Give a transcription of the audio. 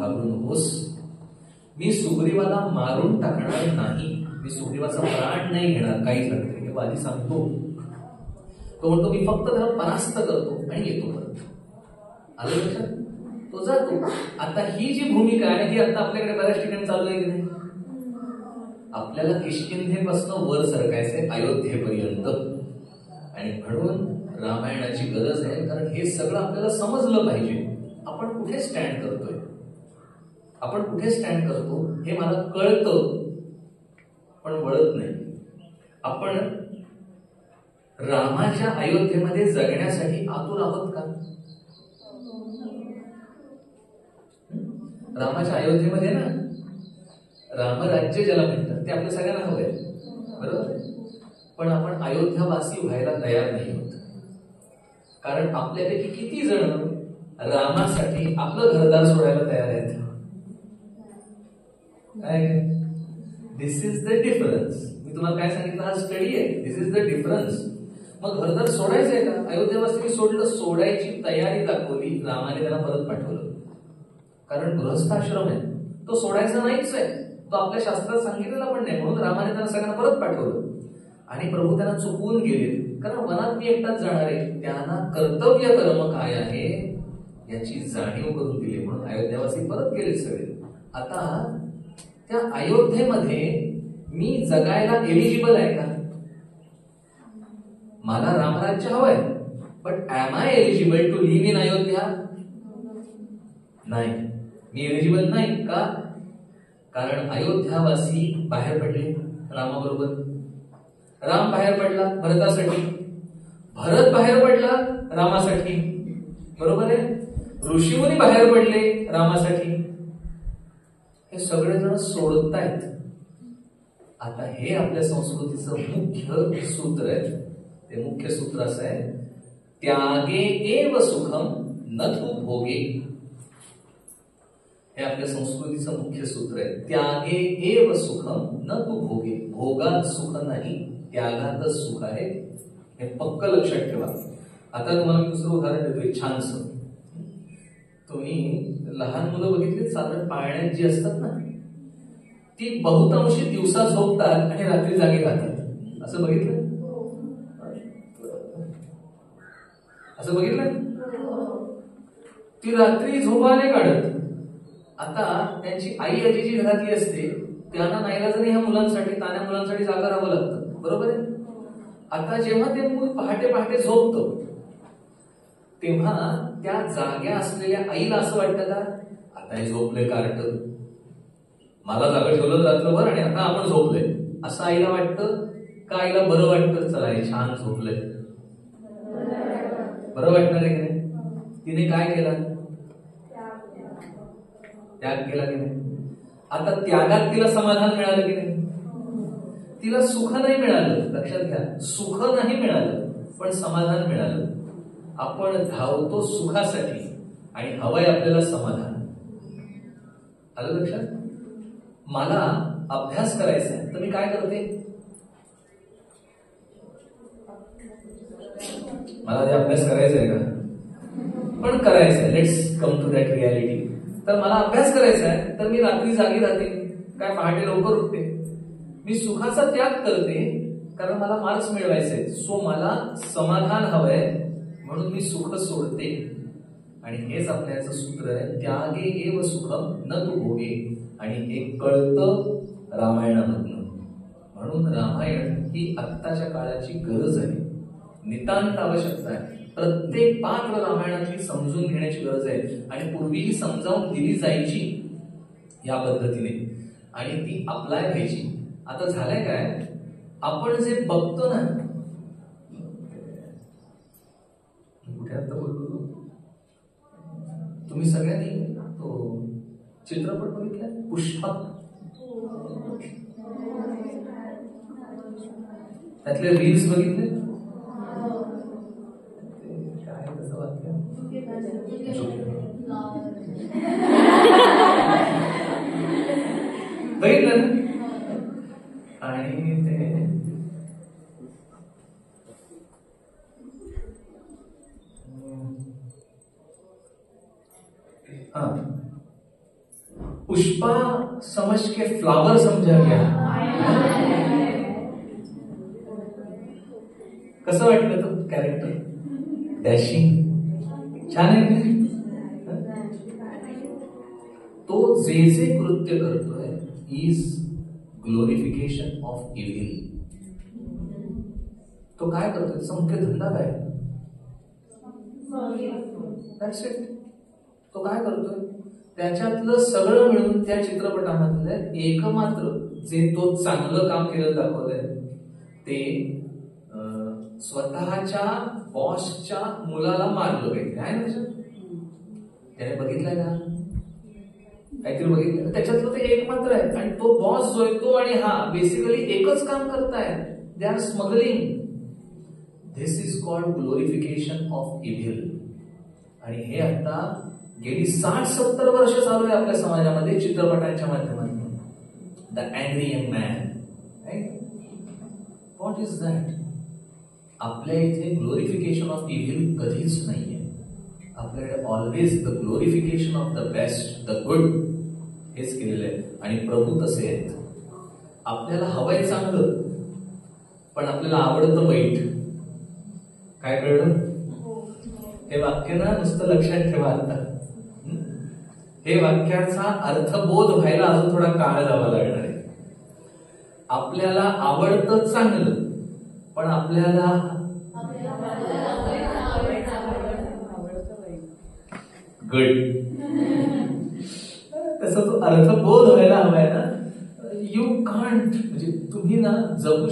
घाबरू नकोस, मी सुग्रीवाला मारून टाकणार नाही, मी सुग्रीवाचा प्राण नाही घेणार काही झालं तरी, हे आधी सांगतो. तो म्हणतो मी फक्त त्याला परास्त करतो आणि येतो परत. आलं लक्षात? तो जातो. आता ही जी भूमिका आहे ही आता आपल्याकडे बऱ्याच ठिकाणी चालू आहे की नाही? आपल्याला किष्किंधेपासून वर सरकायचंय अयोध्येपर्यंत, आणि म्हणून रामायणाची गरज आहे. कारण हे सगळं आपल्याला समजलं पाहिजे. आपण कुठे स्टँड करतोय, आपण कुठे स्टँड करतो हे मला कळतं, पण वळत नाही. आपण रामाच्या अयोध्येमध्ये जगण्यासाठी आतुर आहोत का? रामाच्या अयोध्येमध्ये ना रामराज्य ज्याला म्हणतात ते आपल्या सगळ्यांना हवंय, बरोबर? पण आपण अयोध्यावासी व्हायला तयार नाही होत. कारण आपल्यापैकी किती जण रामासाठी आपलं घरदार सोडायला तयार आहेत? काय? दिस इज द डिफरन्स. मी तुम्हाला काय सांगितलं, हा स्टडी आहे. दिस इज द डिफरन्स. मग घरदार सोडायचंय का? अयोध्यावासी सोडलं, सोडायची तयारी दाखवली, रामाने त्यांना परत पाठवलं. कारण गृहस्थाश्रम आहे, तो सोडायचा नाहीच आहे, तो आपल्या शास्त्रात सांगितलेला पण नाही, म्हणून रामाने त्यांना सगळ्यांना परत पाठवलं. आणि प्रभू त्यांना चुकवून गेले, कारण वनात मी एकटाच जाणार आहे, त्यांना कर्तव्य कर्म काय आहे याची जाणीव करून दिली, म्हणून अयोध्यावासी परत गेले सगळे. आता त्या अयोध्येमध्ये मी जगायला एलिजिबल आहे का? मला रामराज्य हवंय, but am I eligible to live in Ayodhya? नाही, मी एलिजिबल नाही. का? कारण अयोध्यावासी बाहेर पडले रामाबरोबर. राम बाहेर पडला भरतासाठी, भरत बाहेर पडला रामासाठी, बरोबर आहे? ऋषीमुनी बाहेर पडले रामासाठी. हे सगळेजण सोडतायत. आता हे आपल्या संस्कृतीचं मुख्य सूत्र आहे. ते मुख्य सूत्र असं आहे, त्यागे एव सुखम न तु भोगे. हे आपल्या संस्कृतीचं मुख्य सूत्र आहे. त्यागे एव सुखम न तु भोगे. भोगात सुख नाही, त्यागातच सुख आहे. हे पक्क लक्षात ठेवा. आता तुम्हाला मी दुसरं उदाहरण देतोय छानस. तुम्ही लहान मुलं बघितली साधारण पाळण्यात जी असतात ना, ती बहुतांशी दिवसा झोपतात आणि रात्री जागे राहतात. असं बघितलं? असं बघितलं? ती रात्री झोपा नाही काढत. आता त्यांची आई आजी जी घरातली असते त्यांना नाईलाजाने ह्या मुलांसाठी, तान्या मुलांसाठी जागा राहावं लागतं, बरोबर आहे? आता जेव्हा ते मूल पहाटे पहाटे झोपतं तेव्हा त्या जाग्या असलेल्या आईला असं वाटतं का आता हे झोपले कार्ट, मला जागा ठेवलं रात्रभर आणि आता आपण झोपलोय, असं आईला वाटतं का? आईला बरं वाटतं, चला हे छान झोपलंय, बरं वाटणार आहे की नाही? तिने काय केला? त्याग केला की नाही? आता त्यागात तिला समाधान मिळालं की नाही? तिला सुख नाही मिळालं, लक्षात घ्या, सुख नाही मिळालं पण समाधान मिळालं. आपण धावतो सुखासाठी आणि हवंय आपल्याला समाधान. आलं लक्षात? मला अभ्यास करायचा आहे तर मी काय करते? मला ते अभ्यास करायचा आहे का? पण करायचा आहे. Let's come to that reality. तर मला अभ्यास करायचा आहे तर मी रात्री जागी राहते, काय पहाटे लवकर उठते. मी सुखाचा त्याग करते कारण मला मार्क्स मिळवायचे, सो मला समाधान हवंय म्हणून मी सुख सोडते. आणि हेच आपल्याचं सूत्र आहे, त्यागे एव सुखम न तु भोगे. आणि हे कळतं रामायणामधनं. म्हणून रामायण ही आत्ताच्या काळाची गरज आहे, नितांत आवश्यकता आहे. प्रत्येक पात्र रामायणातली समजून घेण्याची गरज आहे. आणि पूर्वीही समजावून दिली जायची या पद्धतीने आणि ती अप्लाय व्हायची. आता झालंय काय, आपण जे बघतो ना, कुठे आता बोलतो, तुम्ही सगळ्यांनी तो चित्रपट बघितला पुष्पा? त्यातले रील्स बघितले? काय कसं वाक्य बघितलं ना? आणि ते पुष्पा समझ के फ्लावर समझा गया. कसं वाटलं तो कॅरेक्टर? डॅशिंग, छान आहे की? तो जे जे कृत्य करतोय इज ग्लोरिफिकेशन ऑफ इव्हिल. तो काय करतोय? त्याचा मुख्य धंदा काय? That's it. तो काय करतोय? त्याच्यातलं सगळं मिळून त्या चित्रपटामधलं एकमात्र जे तो चांगलं काम केलेलं दाखवलंय ते स्वतःच्या बॉसच्या मुलाला मारलं पाहिजे आहे ना. त्याने बघितलंय का? काहीतरी बघितलं. त्याच्यातलं ते एकमात्र आहे आणि तो बॉस जो आहे तो आणि हा बेसिकली एकच काम करताय. They are smuggling. This is called glorification of evil. आणि हे आता गेली 60-70 वर्ष चालू आहे आपल्या समाजामध्ये चित्रपटांच्या माध्यमातून. The angry young man, right? What is that? आपल्या इथे ग्लोरिफिकेशन ऑफ इव्हिल कधीच नाहीये. आपल्याकडे always the glorification of the best, the good हेच केलेलं आहे. आणि प्रभू तसे आहेत. आपल्याला हवंय चांगलं पण आपल्याला आवडतं वाईट. काय कळलं? हे वाक्य ना नुसतं लक्षात ठेवा. आता हे वाक्याचा अर्थबोध व्हायला अजून थोडा काळ जावा लागणार आहे. आपल्याला आवडतं चांगलं पण आपल्याला गुड. तसा तो अर्थबोध व्हायला हवाय ना. यू कांट, म्हणजे तुम्ही ना जगू